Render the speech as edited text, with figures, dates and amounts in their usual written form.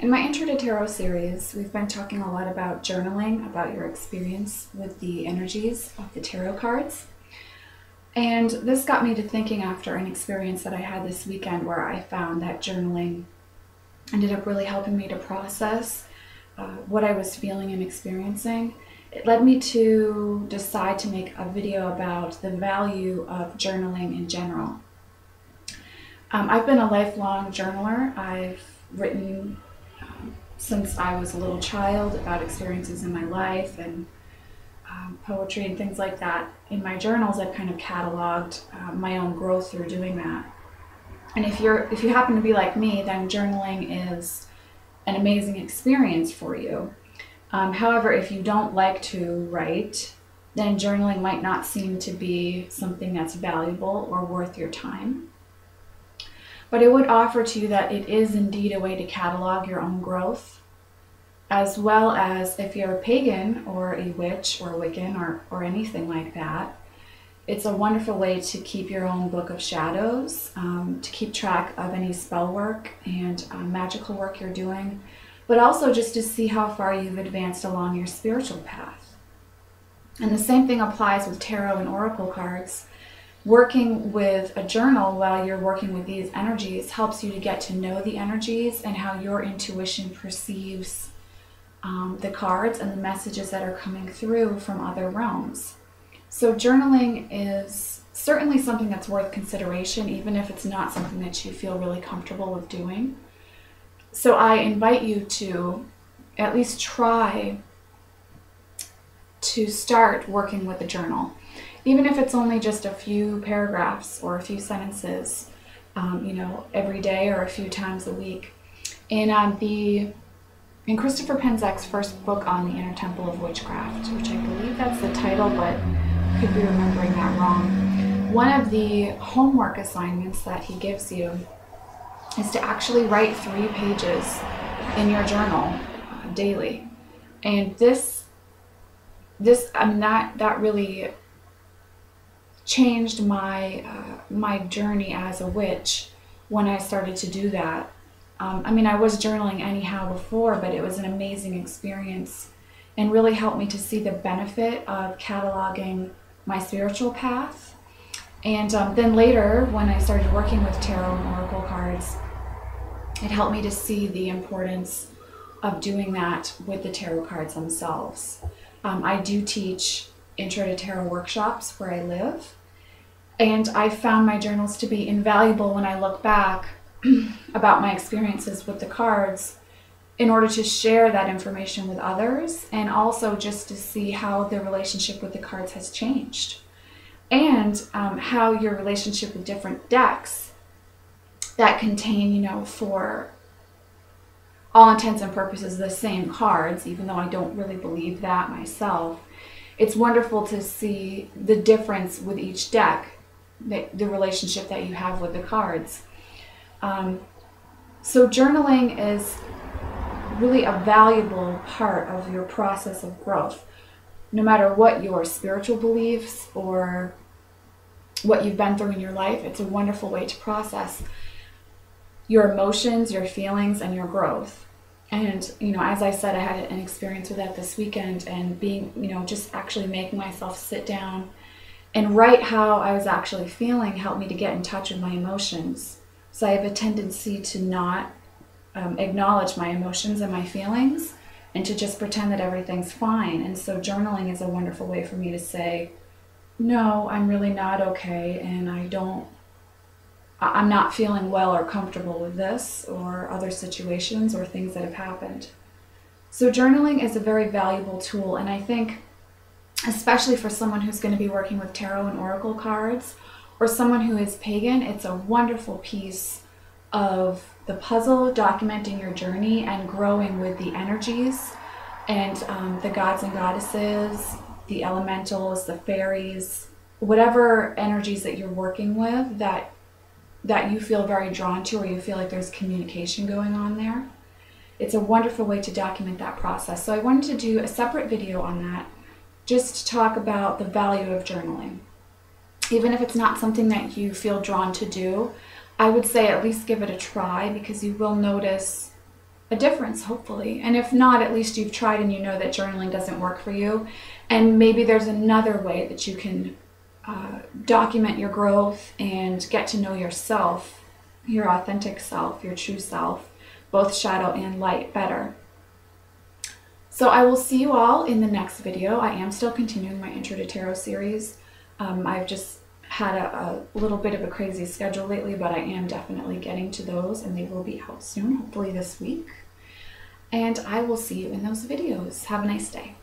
In my Intro to Tarot series, we've been talking a lot about journaling, about your experience with the energies of the tarot cards. And this got me to thinking after an experience that I had this weekend where I found that journaling ended up really helping me to process what I was feeling and experiencing. It led me to decide to make a video about the value of journaling in general. I've been a lifelong journaler. I've written since I was a little child about experiences in my life and poetry and things like that. In my journals, I've kind of cataloged my own growth through doing that. And if you happen to be like me, then journaling is an amazing experience for you. However, if you don't like to write, then journaling might not seem to be something that's valuable or worth your time. But I would offer to you that it is indeed a way to catalog your own growth, as well as if you're a pagan or a witch or a Wiccan or anything like that. It's a wonderful way to keep your own book of shadows, to keep track of any spell work and magical work you're doing, but also just to see how far you've advanced along your spiritual path. And the same thing applies with tarot and oracle cards. Working with a journal while you're working with these energies helps you to get to know the energies and how your intuition perceives the cards and the messages that are coming through from other realms. So journaling is certainly something that's worth consideration, even if it's not something that you feel really comfortable with doing. So I invite you to at least try to start working with a journal. Even if it's only just a few paragraphs or a few sentences, every day or a few times a week. In Christopher Penczak's first book on the Inner Temple of Witchcraft, which I believe that's the title, but I could be remembering that wrong. One of the homework assignments that he gives you is to actually write 3 pages in your journal daily. And that really changed my journey as a witch when I started to do that. I was journaling anyhow before, but it was an amazing experience and really helped me to see the benefit of cataloging my spiritual path. And then later, when I started working with tarot and oracle cards, it helped me to see the importance of doing that with the tarot cards themselves. I do teach Intro to Tarot workshops where I live, and I found my journals to be invaluable when I look back about my experiences with the cards in order to share that information with others, and also just to see how the relationship with the cards has changed, and how your relationship with different decks that contain, for all intents and purposes, the same cards, even though I don't really believe that myself. It's wonderful to see the difference with each deck, the relationship that you have with the cards. So journaling is really a valuable part of your process of growth. No matter what your spiritual beliefs or what you've been through in your life, it's a wonderful way to process your emotions, your feelings, and your growth. And, as I said, I had an experience with that this weekend, and being, just actually making myself sit down and write how I was actually feeling helped me to get in touch with my emotions. So I have a tendency to not acknowledge my emotions and my feelings, and to just pretend that everything's fine. And so journaling is a wonderful way for me to say, no, I'm really not okay, and I'm not feeling well or comfortable with this or other situations or things that have happened. So journaling is a very valuable tool, and I think especially for someone who's going to be working with tarot and oracle cards, or someone who is pagan, it's a wonderful piece of the puzzle, documenting your journey and growing with the energies and the gods and goddesses, the elementals, the fairies, whatever energies that you're working with that you feel very drawn to, or you feel like there's communication going on there. It's a wonderful way to document that process. So I wanted to do a separate video on that, just to talk about the value of journaling. Even if it's not something that you feel drawn to do, I would say at least give it a try, because you will notice a difference, hopefully. And if not, at least you've tried and you know that journaling doesn't work for you. And maybe there's another way that you can document your growth and get to know yourself, your authentic self, your true self, both shadow and light, better. So I will see you all in the next video. I am still continuing my Intro to Tarot series. I've just had a little bit of a crazy schedule lately, but I am definitely getting to those, and they will be out soon, hopefully this week. And I will see you in those videos. Have a nice day.